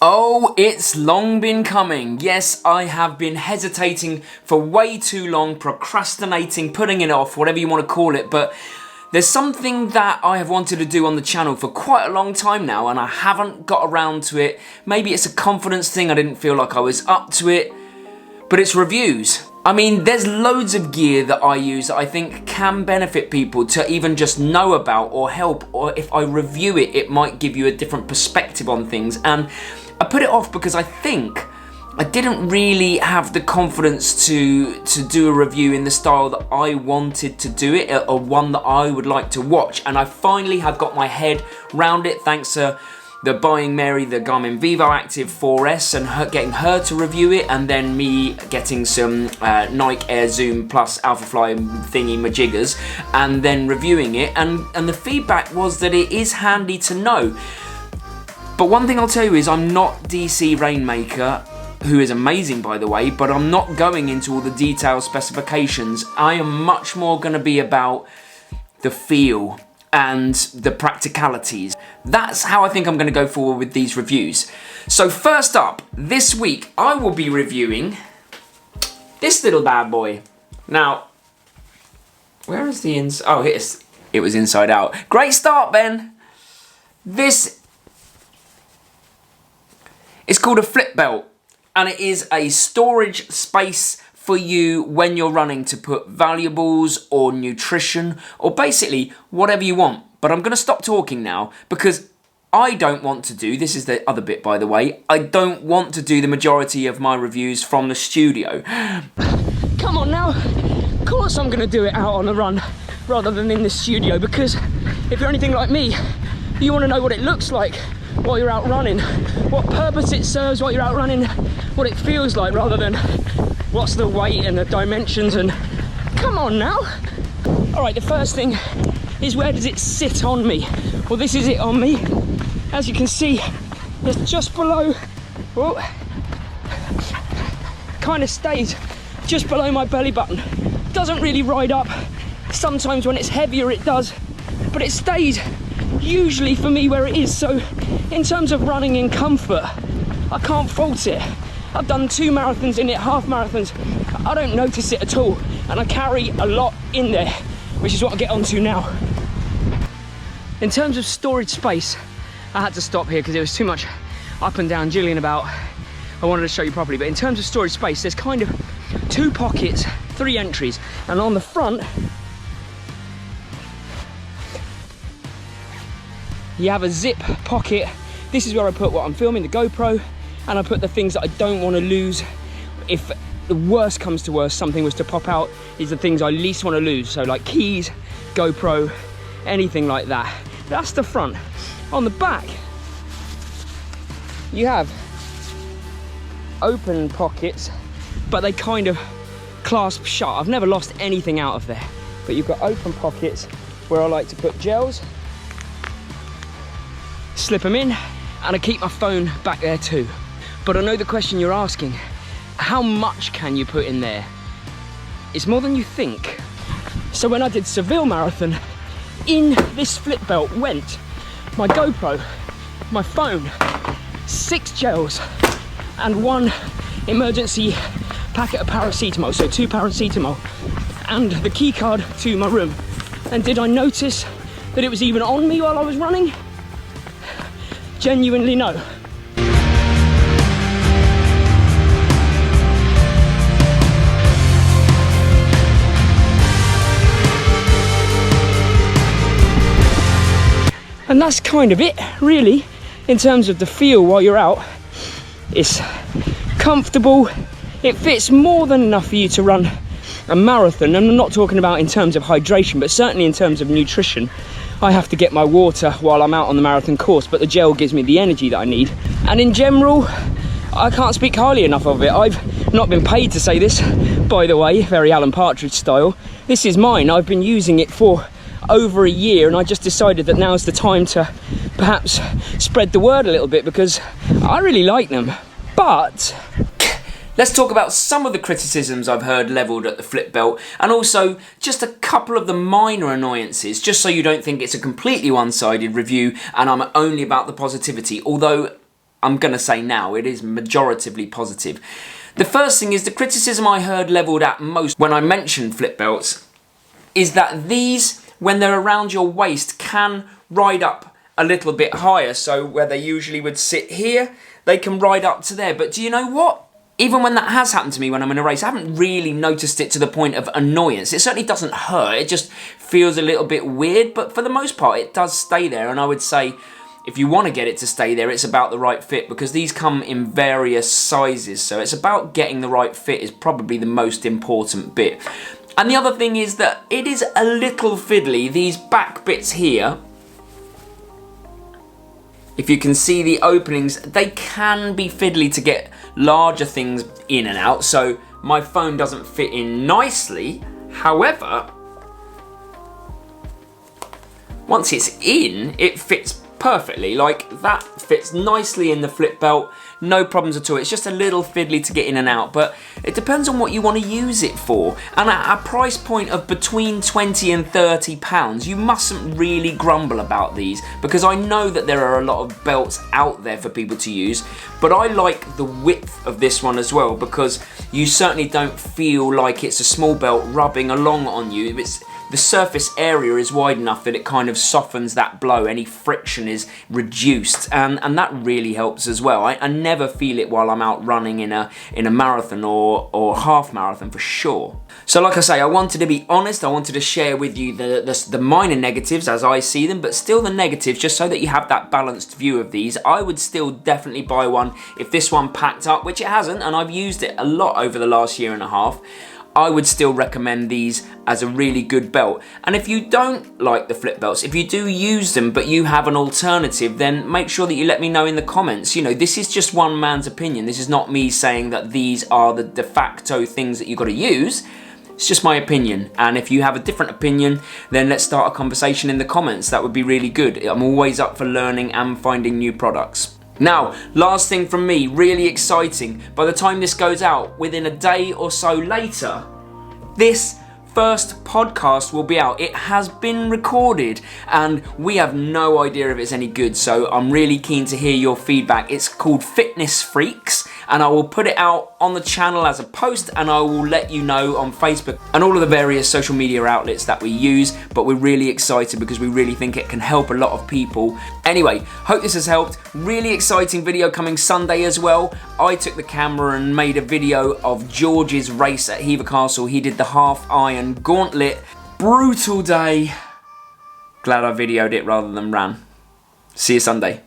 Oh, it's long been coming. Yes, I have been hesitating for way too long, procrastinating, putting it off, whatever you want to call it, but there's something that I have wanted to do on the channel for quite a long time now, and I haven't got around to it. Maybe it's a confidence thing, I didn't feel like I was up to it, but it's reviews. I mean, there's loads of gear that I use that I think can benefit people to even just know about or help, or if I review it, it might give you a different perspective on things. And I put it off because I think I didn't really have the confidence to do a review in the style that I wanted to do it, or one that I would like to watch. And I finally have got my head round it thanks to the buying Mary the Garmin Vivo Active 4S and getting her to review it, and then me getting some Nike Air Zoom Plus Alphafly thingy majiggers and then reviewing it, and the feedback was that it is handy to know. But one thing I'll tell you is I'm not DC Rainmaker, who is amazing by the way, but I'm not going into all the detailed specifications. I am much more going to be about the feel and the practicalities. That's how I think I'm going to go forward with these reviews. So first up, this week I will be reviewing this little bad boy. Now, where is the inside? Oh, it was inside out. Great start, Ben. This is called a flip belt, and it is a storage space for you when you're running to put valuables or nutrition or basically whatever you want. But I'm going to stop talking now because I don't want to do, this is the other bit by the way, I don't want to do the majority of my reviews from the studio. Come on now, of course I'm going to do it out on the run rather than in the studio, because if you're anything like me, you want to know what it looks like while you're out running, what purpose it serves while you're out running, what it feels like, rather than what's the weight and the dimensions. And come on now. All right, the first thing is, where does it sit on me? Well, this is it on me. As you can see, it's just below, kind of stays just below my belly button. Doesn't really ride up. Sometimes when it's heavier it does, but it stays usually for me where it is. So in terms of running in comfort, I can't fault it. I've done 2 marathons in it, half marathons. I don't notice it at all, and I carry a lot in there, which is what I'll get onto now. In terms of storage space, I had to stop here because there was too much up and down jiggling about. I wanted to show you properly, but in terms of storage space, there's kind of 2 pockets, 3 entries, and on the front you have a zip pocket. This is where I put what I'm filming, the GoPro, and I put the things that I don't want to lose. If the worst comes to worst, something was to pop out, these are the things I least want to lose. So like keys, GoPro, anything like that. That's the front. On the back, you have open pockets, but they kind of clasp shut. I've never lost anything out of there. But you've got open pockets where I like to put gels, slip them in, and I keep my phone back there too. But I know the question you're asking, how much can you put in there? It's more than you think. So when I did Seville Marathon, in this flip belt went my GoPro, my phone, 6 gels, and 1 emergency packet of paracetamol, so 2 paracetamol, and the key card to my room. And did I notice that it was even on me while I was running? Genuinely no. And that's kind of it, really, in terms of the feel while you're out. It's comfortable, it fits more than enough for you to run a marathon, and I'm not talking about in terms of hydration, but certainly in terms of nutrition. I have to get my water while I'm out on the marathon course, but the gel gives me the energy that I need. And in general, I can't speak highly enough of it. I've not been paid to say this, by the way, very Alan Partridge style. This is mine. I've been using it for over a year, and I just decided that now's the time to perhaps spread the word a little bit, because I really like them. But let's talk about some of the criticisms I've heard levelled at the flip belt, and also just a couple of the minor annoyances, just so you don't think it's a completely one-sided review and I'm only about the positivity. Although I'm going to say now, it is majoritively positive. The first thing is the criticism I heard levelled at most when I mentioned flip belts is that these, when they're around your waist, can ride up a little bit higher. So where they usually would sit here, they can ride up to there. But do you know what? Even when that has happened to me when I'm in a race, I haven't really noticed it to the point of annoyance. It certainly doesn't hurt, it just feels a little bit weird, but for the most part it does stay there. And I would say if you want to get it to stay there, it's about the right fit, because these come in various sizes, so it's about getting the right fit is probably the most important bit. And the other thing is that it is a little fiddly. These back bits here, if you can see the openings, they can be fiddly to get larger things in and out, so my phone doesn't fit in nicely. However, once it's in, it fits perfectly. Like, that fits nicely in the flip belt, no problems at all. It's just a little fiddly to get in and out, but it depends on what you want to use it for. And at a price point of between 20 and 30 pounds, you mustn't really grumble about these, because I know that there are a lot of belts out there for people to use, but I like the width of this one as well, because you certainly don't feel like it's a small belt rubbing along on you. The surface area is wide enough that it kind of softens that blow. Any friction is reduced, and that really helps as well. I never feel it while I'm out running in a marathon or half marathon for sure. So like I say, I wanted to be honest. I wanted to share with you the minor negatives as I see them, but still the negatives, just so that you have that balanced view of these. I would still definitely buy one if this one packed up, which it hasn't, and I've used it a lot over the last year and a half. I would still recommend these as a really good belt. And if you don't like the flip belts, if you do use them but you have an alternative, then make sure that you let me know in the comments. You know, this is just one man's opinion. This is not me saying that these are the de facto things that you've got to use. It's just my opinion, and if you have a different opinion, then let's start a conversation in the comments. That would be really good. I'm always up for learning and finding new products. Now, last thing from me, really exciting. By the time this goes out, within a day or so later, this first podcast will be out. It has been recorded and we have no idea if it's any good, so I'm really keen to hear your feedback. It's called Fitness Freaks, and I will put it out on the channel as a post, and I will let you know on Facebook and all of the various social media outlets that we use. But we're really excited because we really think it can help a lot of people. Anyway, hope this has helped. Really exciting video coming Sunday as well. I took the camera and made a video of George's race at Hever Castle. He did the half iron gauntlet. Brutal day. Glad I videoed it rather than ran. See you Sunday.